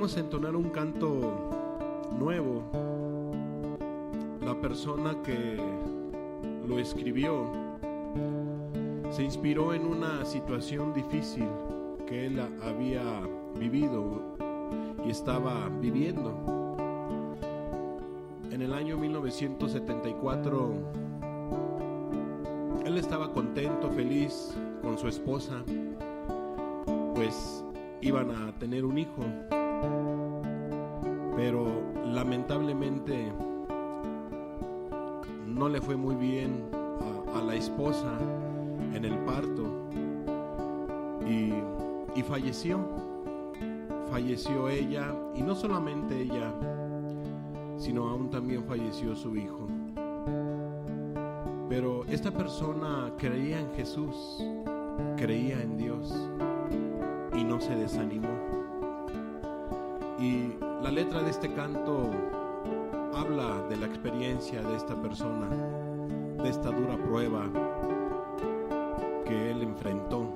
vamos a entonar un canto nuevo. La persona que lo escribió se inspiró en una situación difícil que él había vivido y estaba viviendo. En el año 1974, él estaba contento, feliz con su esposa, pues iban a tener un hijo, pero lamentablemente no le fue muy bien a la esposa en el parto y falleció ella, y no solamente ella, sino aún también falleció su hijo. Pero esta persona creía en Jesús, creía en Dios y no se desanimó. Y la letra de este canto habla de la experiencia de esta persona, de esta dura prueba que él enfrentó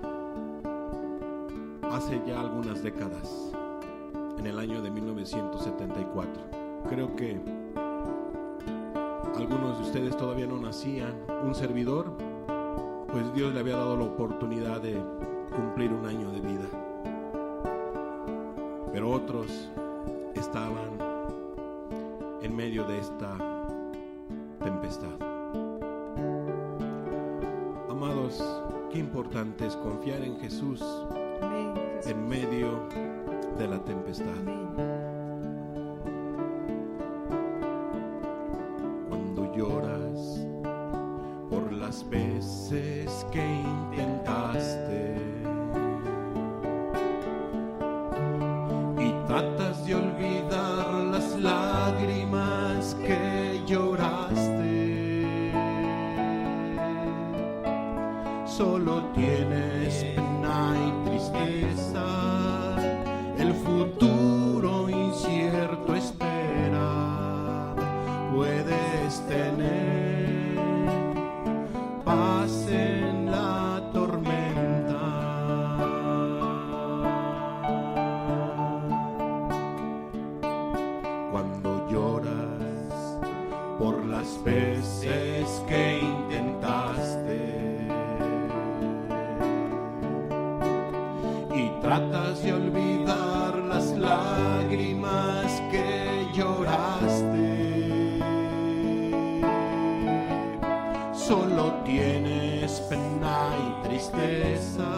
hace ya algunas décadas, en el año de 1974. Creo que algunos de ustedes todavía no nacían. Un servidor, pues Dios le había dado la oportunidad de cumplir un año de vida, pero otros estaban en medio de esta tempestad. Amados, qué importante es confiar en Jesús en medio de la tempestad. Cuando lloras por las veces que intentaste y tratas de olvidar las lágrimas que lloraste, solo tienes pena y tristeza, el futuro incierto espera. Puedes tener paz en la tormenta. Cuando lloras por las veces que intentaste y tratas de olvidar las lágrimas que lloraste, solo tienes pena y tristeza,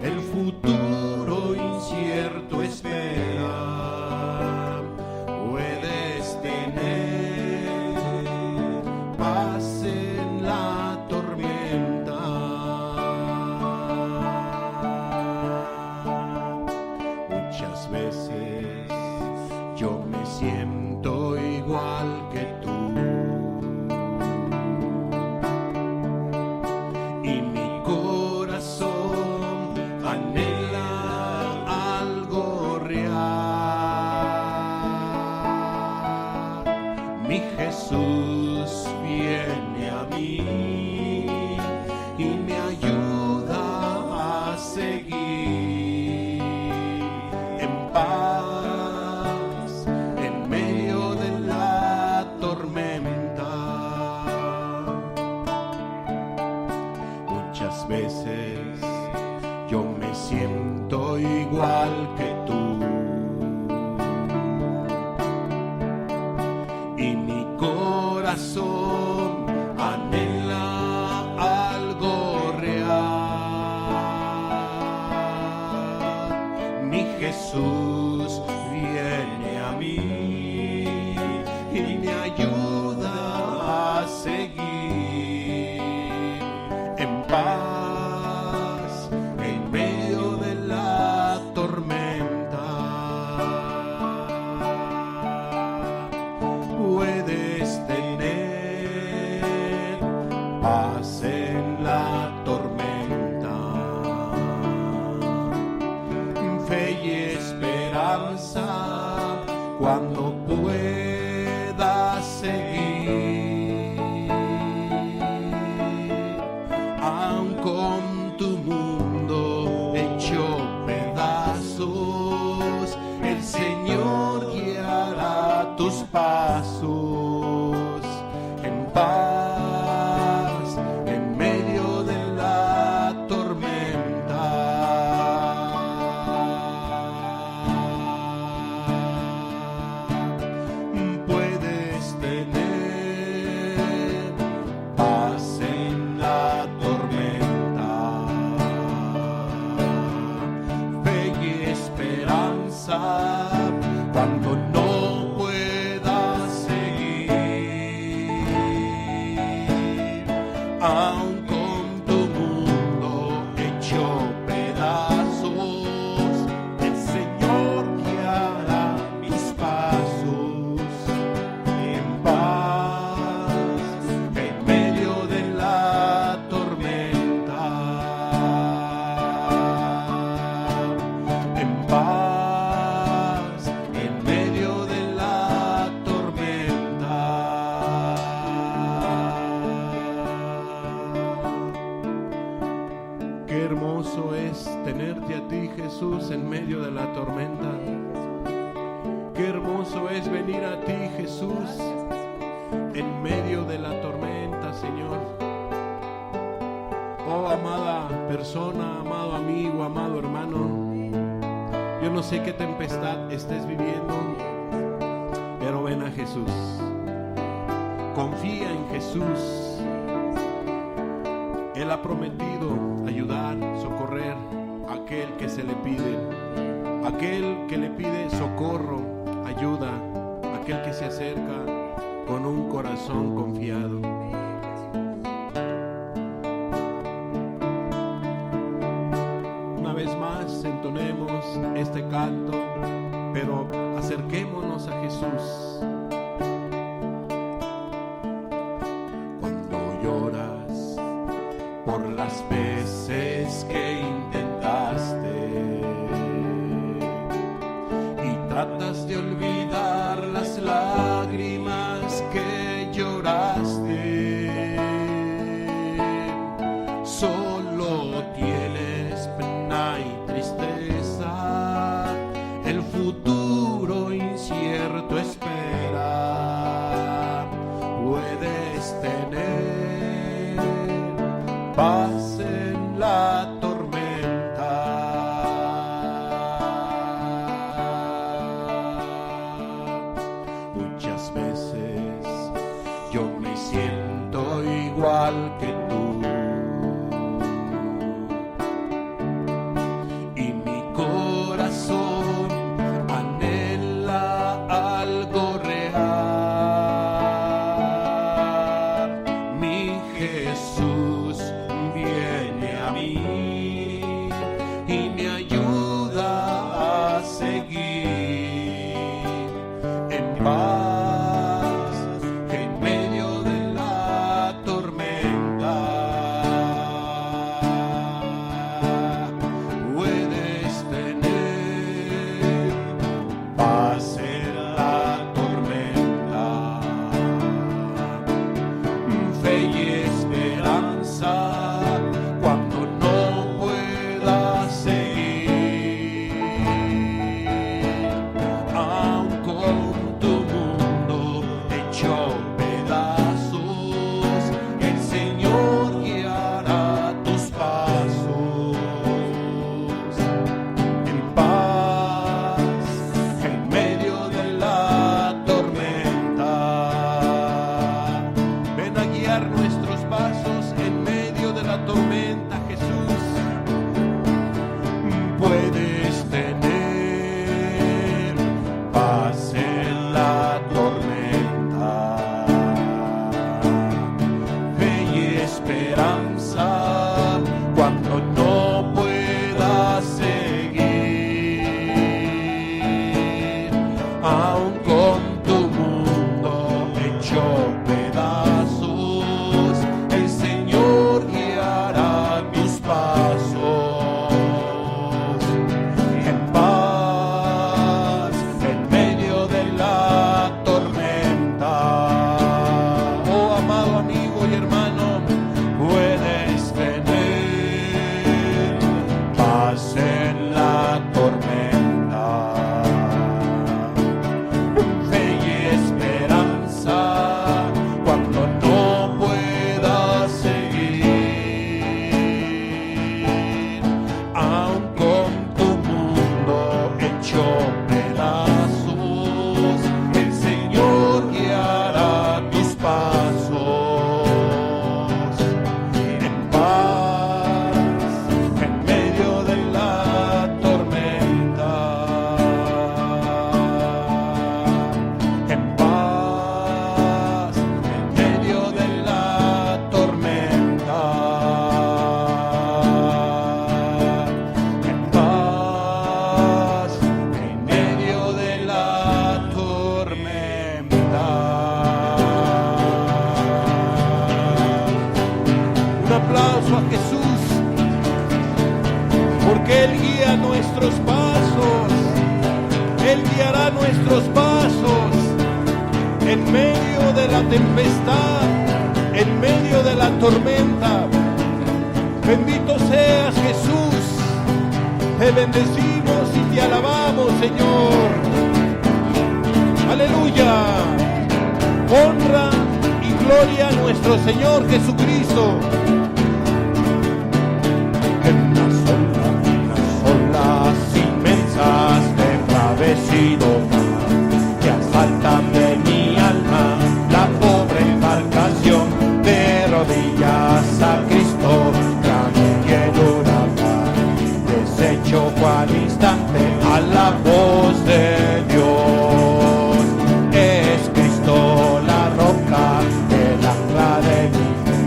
el futuro incierto espera. Puedes tener paz en la tormenta. Muchas veces yo me siento igual que tú, y mi corazón anhela algo real. Mi Jesús viene a mí y me ayuda a seguir en paz en medio de la tormenta. Muchas veces yo me siento igual que tú, y mi corazón anhela algo real. Mi Jesús viene a mí y me ayuda a seguir en paz en medio de la tormenta. Puedes tener paz en la tormenta, fe y esperanza cuando puedas seguir, aun con tu mundo hecho pedazos, el aun con tu mundo hecho pedazos, el Señor guiará mis pasos en paz, en medio de la tormenta, en paz, en medio de la tormenta. Qué hermoso es tenerte a ti, Jesús, en medio de la tormenta. Qué hermoso es venir a ti, Jesús, en medio de la tormenta, Señor. Oh, amada persona, amado amigo, amado hermano, yo no sé qué tempestad estés viviendo, pero ven a Jesús. Confía en Jesús. Él ha prometido ayudar, socorrer a aquel que se le pide, aquel que le pide socorro, ayuda, aquel que se acerca con un corazón confiado. Una vez más entonemos este canto, pero acerquémonos a Jesús. Cuando lloras por las veces que intentaste y tratas de olvidar las lágrimas que lloraste, solo tienes pena y tristeza, el futuro incierto espera. Puedes tener paz en la tormenta. Muchas veces yo me siento igual que tú, y mi corazón anhela algo real. Mi Jesús viene a mí y me ayuda a seguir en paz en medio de la tormenta. Puedes tener paz en la tormenta, fe y esperanza cuando no puedas seguir, aun con tu mundo hecho pedazos, el Señor guiará tus pasos en paz en medio de la tormenta. Ven a guiar nuestros tempestad, en medio de la tormenta. Bendito seas, Jesús. Te bendecimos y te alabamos, Señor. Aleluya. Honra y gloria a nuestro Señor Jesucristo. En las olas inmensas de embravecido mar, que asaltan de mi alma la pobre embarcación, de rodillas a Cristo clamo y el huracán, desecho cual instante a la voz de Dios. Es Cristo la roca, el ancla de mi fe,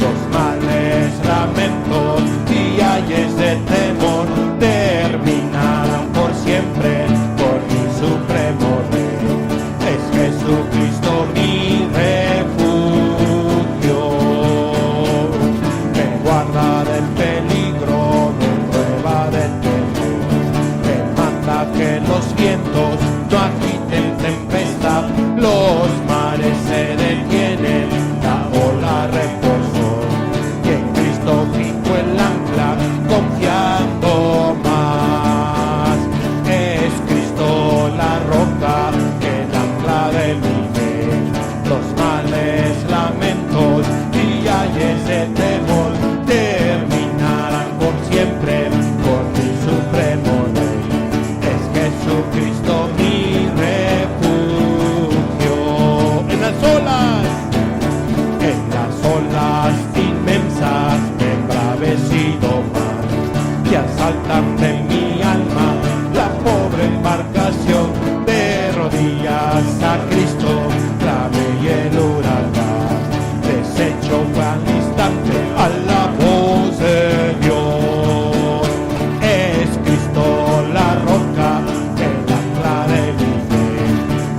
los males, lamentos, días de temor terminarán por siempre por mi supremo Rey. Es Jesucristo mi refugio, me guarda del peligro, me prueba del temor, me manda que los vientos no agiten tempestad, los mares se detienen, la ola reposó, y en Cristo fijo el ancla, confiando más. Es Cristo la roca, el ancla de mi fe, los males, lamentos y ayes de temor terminarán por siempre por mi supremo Rey. Es Jesucristo mi refugio. En las olas inmensas de embravecido mar, que asaltan de mi alma la pobre embarcación, de rodillas a Cristo clave y el huracán, desecho al instante a la voz de Dios. Es Cristo la roca, el ancla de mi fe,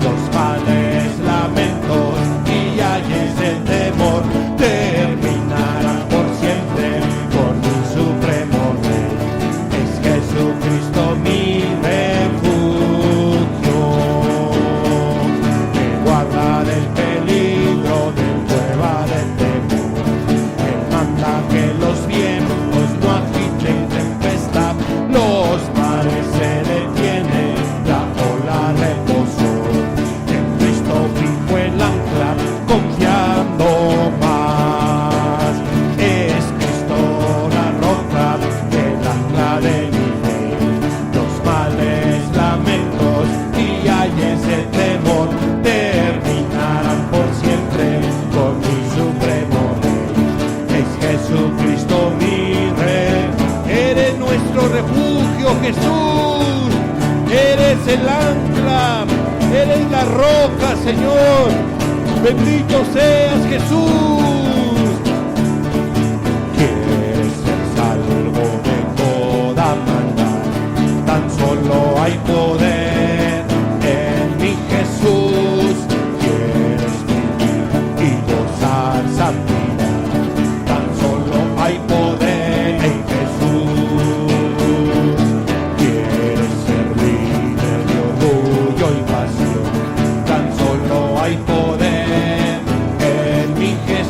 los males, lamentos y ayes del temor terminarán por siempre por mi supremo Rey. Es Jesucristo mi refugio, me guarda del peligro, de prueba del temor, me manda que los vientos no agiten tempestad, los mares se detienen, la ola reposó, en Cristo fijo el ancla, confiando más. Es Cristo la roca, el ancla de mi fe, los males, lamentos y ayes de temor terminarán por siempre por mi supremo Rey. Es Jesucristo mi Rey. Eres nuestro refugio, Jesús. Eres el ancla, eres la roca, Señor. Bendito seas, Jesús. Quieres ser salvo de toda maldad, tan solo hay poder en mi Jesús. Quieres vivir y gozar santidad, tan solo hay poder en Jesús. Quieres ser libre de orgullo y pasión, tan solo hay poder en mi Jesús.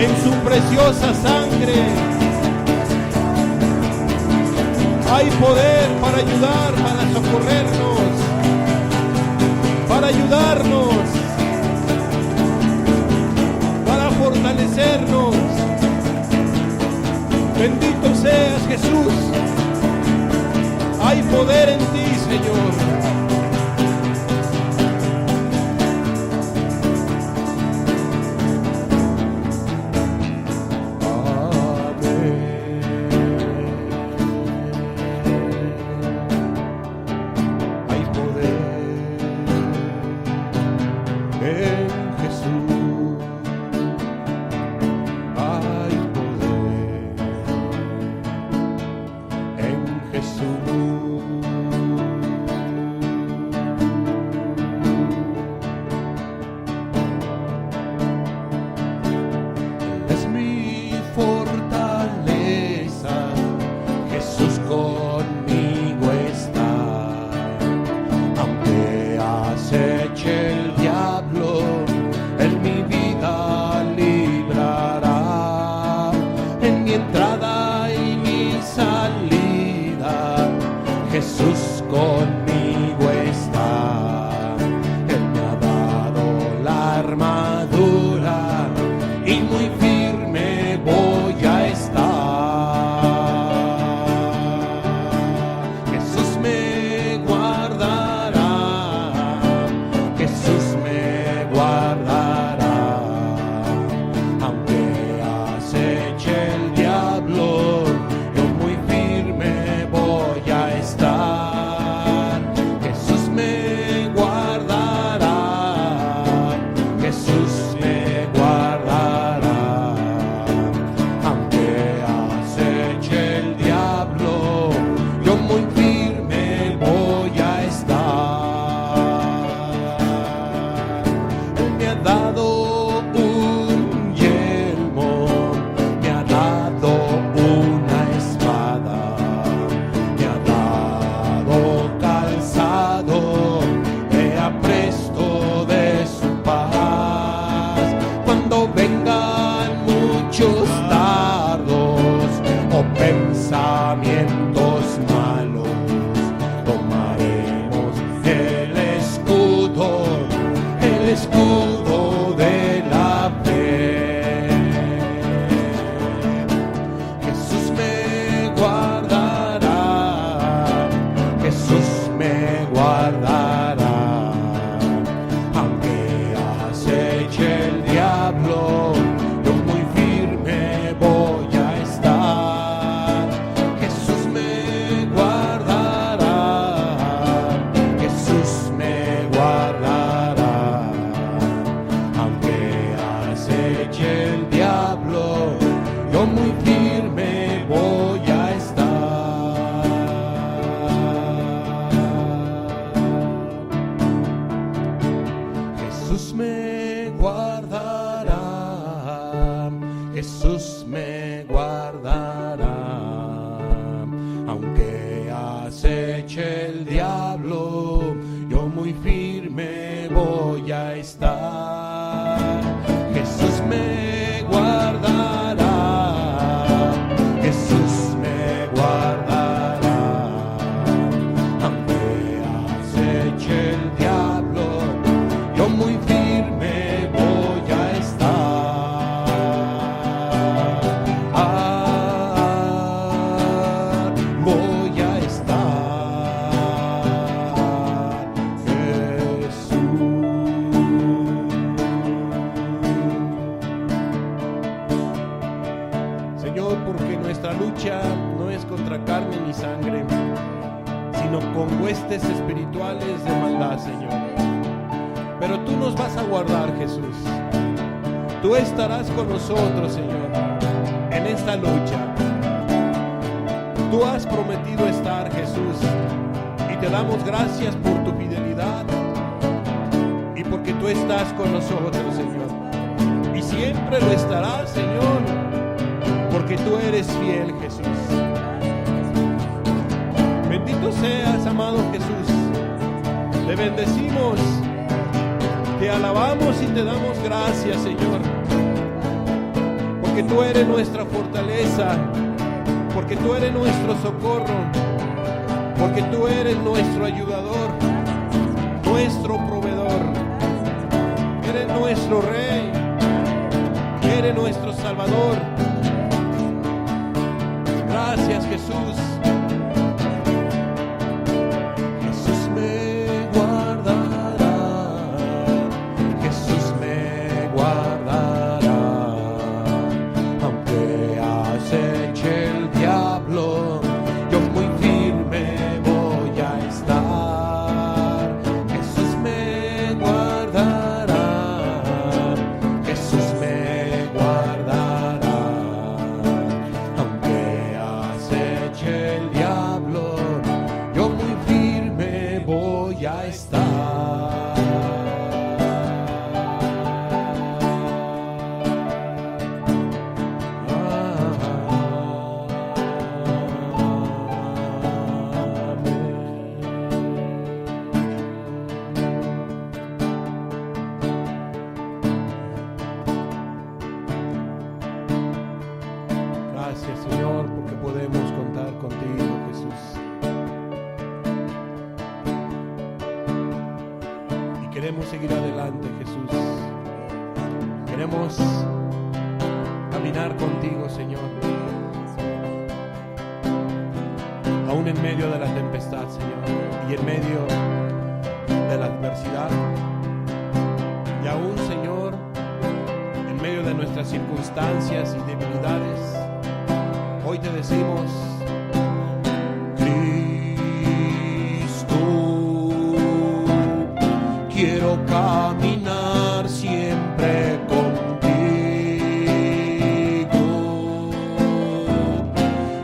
en su preciosa sangre. Hay poder para ayudar, para socorrernos, para ayudarnos, para fortalecernos. Bendito seas, Jesús. Hay poder en ti, Señor. Con nosotros, Señor, en esta lucha. Tú has prometido estar, Jesús, y te damos gracias por tu fidelidad y porque tú estás con nosotros, Señor, y siempre lo estarás, Señor, porque tú eres fiel, Jesús. Bendito seas, amado Jesús. Te bendecimos, te alabamos y te damos gracias, Señor, porque tú eres nuestra fortaleza, porque tú eres nuestro socorro, porque tú eres nuestro ayudador, nuestro proveedor, eres nuestro Rey, eres nuestro Salvador. Gracias, Jesús. Jesús me guardará, Jesús me guardará, aunque aceche el diablo, yo muy firme voy a estar. Jesús me guardará, Jesús me guardará, aunque aceche el diablo, yo muy firme voy a estar. Gracias, Señor, porque podemos contar contigo, Jesús. Y queremos seguir adelante, Jesús. Queremos caminar contigo, Señor. Aún en medio de la tempestad, Señor, y en medio de la adversidad. Y aún, Señor, en medio de nuestras circunstancias y debilidades, hoy te decimos: Cristo, quiero caminar siempre contigo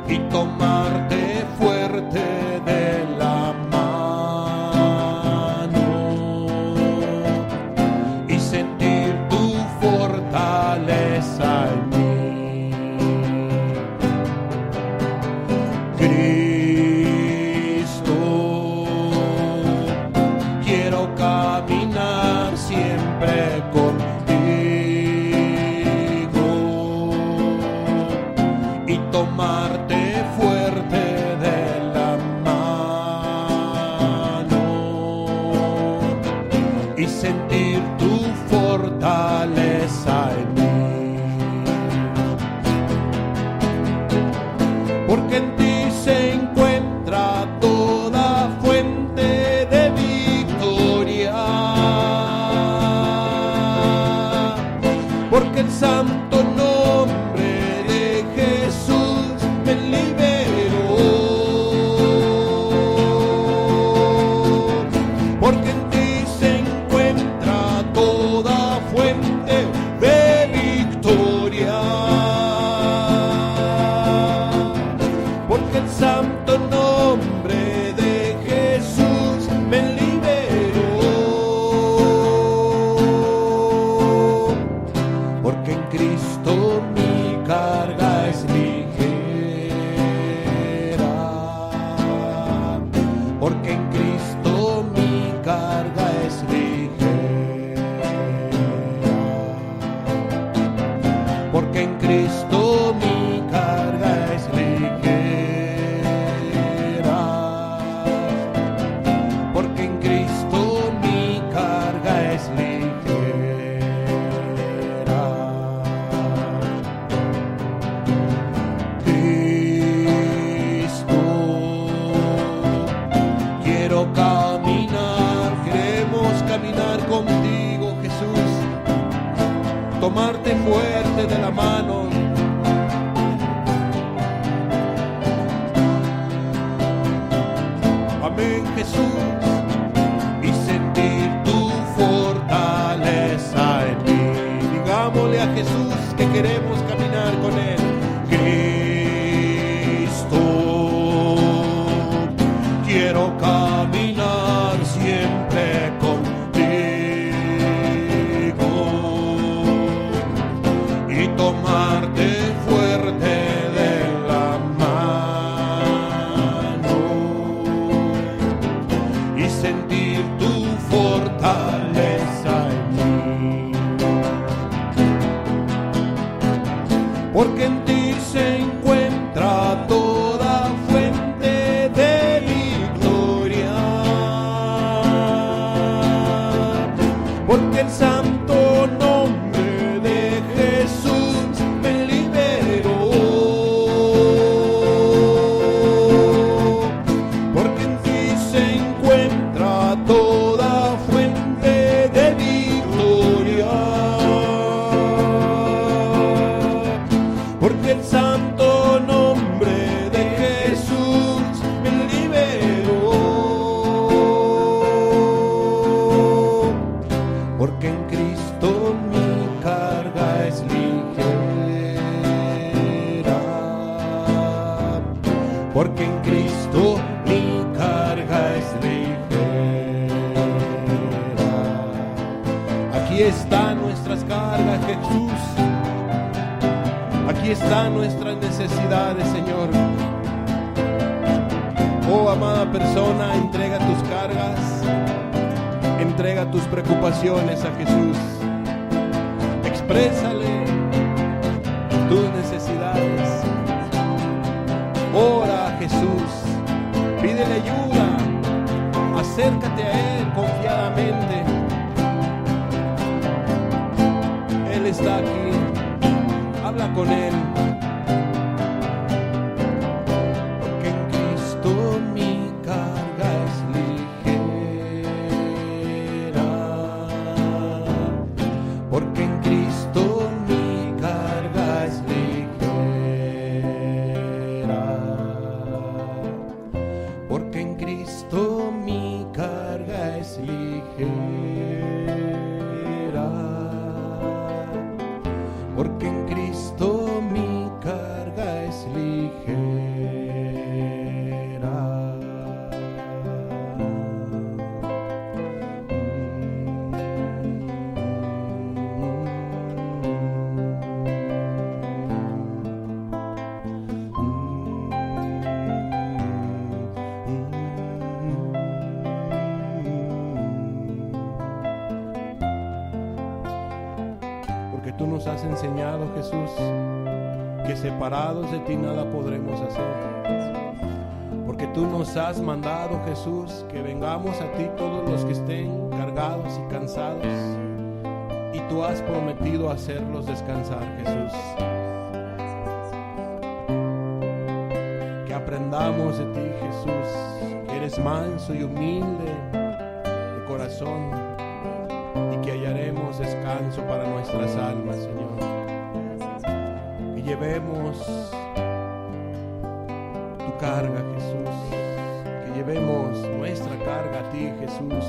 y tomarte fuerte de la mano y sentir tu fortaleza en mí. Cristo, quiero caminar siempre contigo y tomarte fuerte de la mano y sentir tu fortaleza en mí. Porque en ti se encuentra toda fuente de victoria, porque el santo nombre de Jesús me liberó, porque en ti se encuentra toda fuente de victoria. Porque el santo nombre de Jesús me liberó. Porque en Cristo mi carga es ligera. Porque en Cristo mi carga es ligera. Porque en Cristo mi carga es ligera. Porque en Cristo mi carga es ligera. Cristo, quiero caminar, queremos caminar contigo, Jesús. Tomarte fuerte de la mano. Amén, Jesús. Y sentir tu fortaleza en mí. Digámosle a Jesús que queremos caminar con Él. Cristo, quiero caminar siempre contigo y tomarte fuerte de la mano y sentir tu fortaleza en mí. porque en ti se encuentra toda fuente de victoria, porque el santo nombre de Jesús me liberó, porque en ti se encuentra toda fuente de victoria, porque el santo nombre de Jesús me liberó, porque en Cristo mi carga es ligera, porque en Cristo mi carga es ligera. Aquí están nuestras cargas, Jesús. Aquí están nuestras necesidades, Señor. Oh, amada persona, entrega tus cargas, entrega tus preocupaciones a Jesús. Exprésale tus necesidades. Ora a Jesús, pídele ayuda, acércate a Él confiadamente. Él está aquí, habla con Él. Porque en Cristo mi carga es ligera, porque en Cristo mi carga es ligera, porque en Cristo mi carga es ligera, porque en Cristo mi carga es ligera. Porque tú nos has enseñado, Jesús, que separados de ti nada podremos hacer. Porque tú nos has mandado, Jesús, que vengamos a ti todos los que estén cargados y cansados. Y tú has prometido hacerlos descansar, Jesús. Que aprendamos de ti, Jesús, que eres manso y humilde de corazón, y que hallaremos descanso para nuestras almas, Señor. Que llevemos tu carga, Jesús. Que llevemos nuestra carga a ti, Jesús.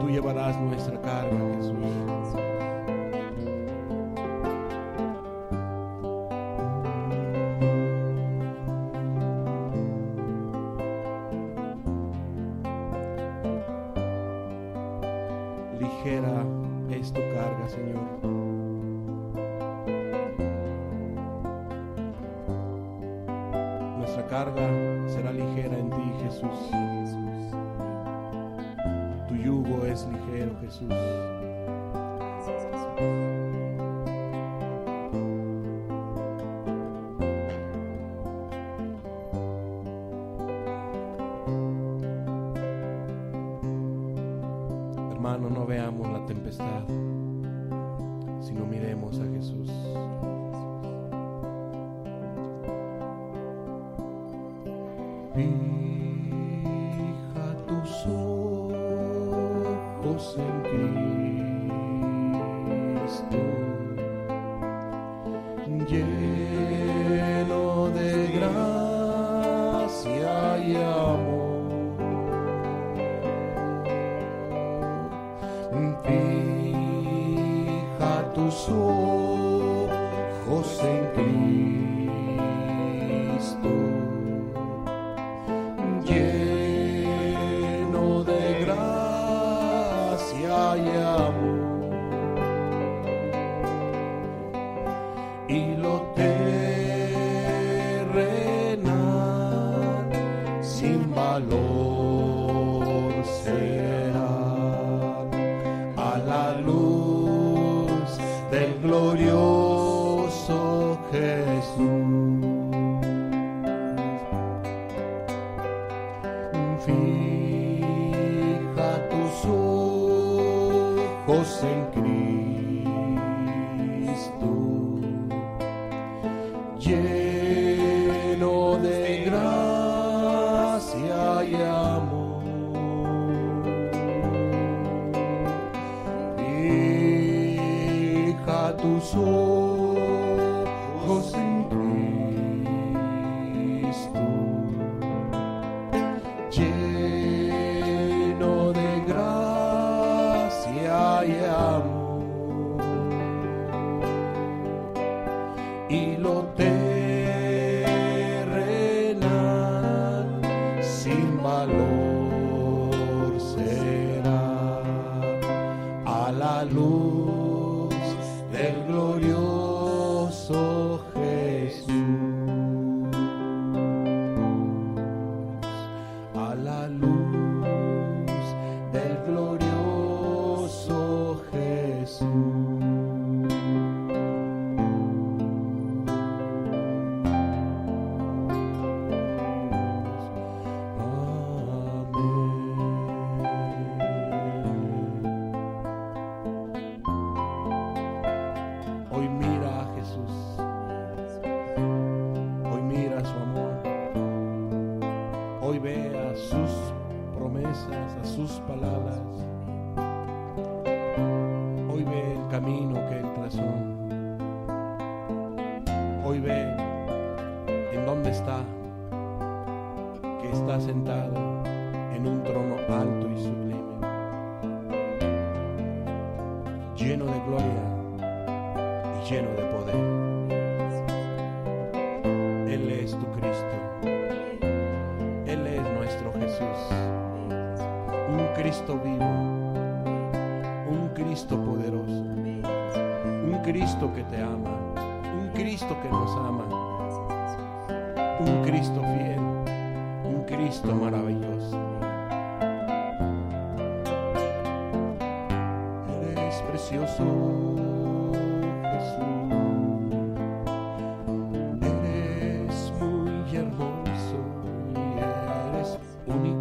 Tú llevarás nuestra carga, Jesús. Ligera es tu carga, Señor. Nuestra carga será ligera en ti, Jesús. Tu yugo es ligero, Jesús. Hermano, no veamos la tempestad, sino miremos a Jesús. Fija tus ojos en Cristo, lleno de gracia y amor. Fija tus ojos en Cristo, lleno de gracia y amor, y lo terrenal sin valor será a la luz Fija tus ojos en Cristo, lleno de gracia y amor. Fija tus ojos en Cristo, lleno de gracia y amor, y lo terrenal sin valor será a la luz del glorioso Jesús, a la luz del glorioso Jesús. Hoy mira a Jesús, hoy mira su amor, hoy ve a sus promesas, a sus palabras, hoy ve el camino que Él trazó, hoy ve en dónde está, que está sentado en un trono alto y sublime, lleno de gloria, lleno de poder. Él es tu Cristo, Él es nuestro Jesús, un Cristo vivo, un Cristo poderoso, un Cristo que te ama, un Cristo que nos ama, un Cristo fiel, un Cristo maravilloso. Eres precioso, eres muy hermoso y eres único.